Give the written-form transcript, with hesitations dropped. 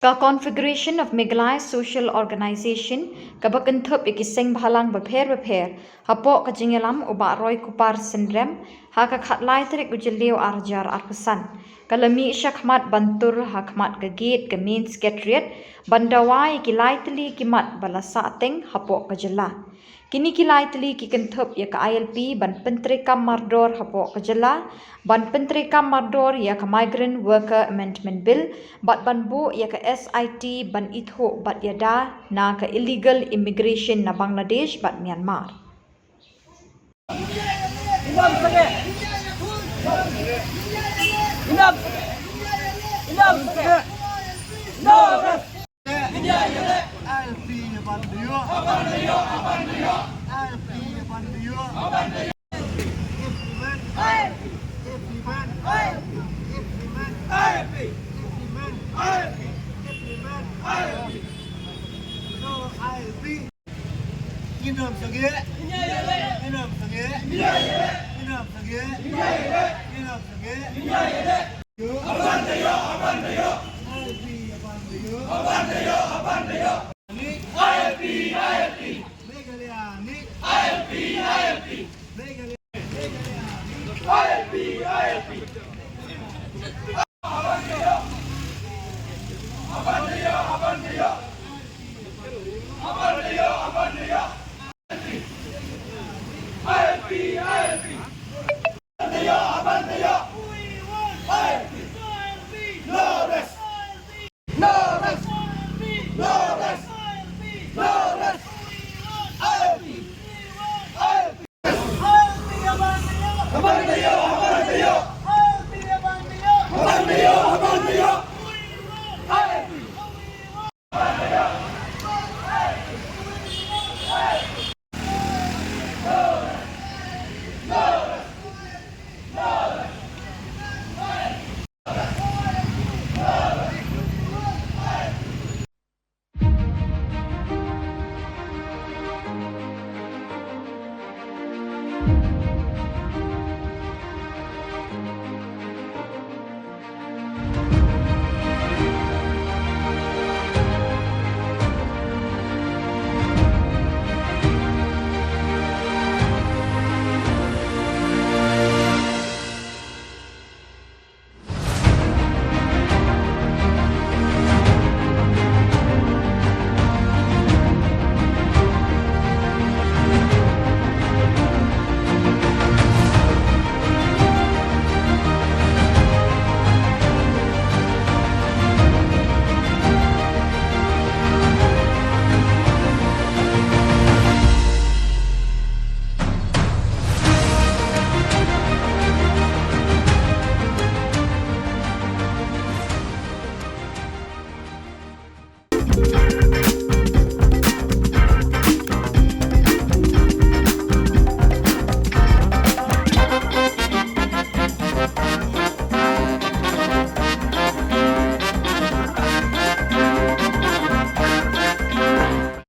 Ka Confederation of Meghalaya Social Organisation ka bakenthep ikiseng bhalang bapher hapok ka jingelam uba roy kupar syndrome ha ka khatlai trik ujeliu arjar arpesan kalami syakmat bantur hakmat gagit ke main secretariat bandawai kilai teli kimat balasa teng hapok ka jela kini kilai teli ki kenthep ya ka ILP ban pentri kam mardor hapok ka jela ban pentri kam mardor ya ka Migrant Worker Amendment Bill bat ban bu ya ka SIT ban itho bat yada na ka illegal immigration na Bangladesh bat Myanmar. Thank you.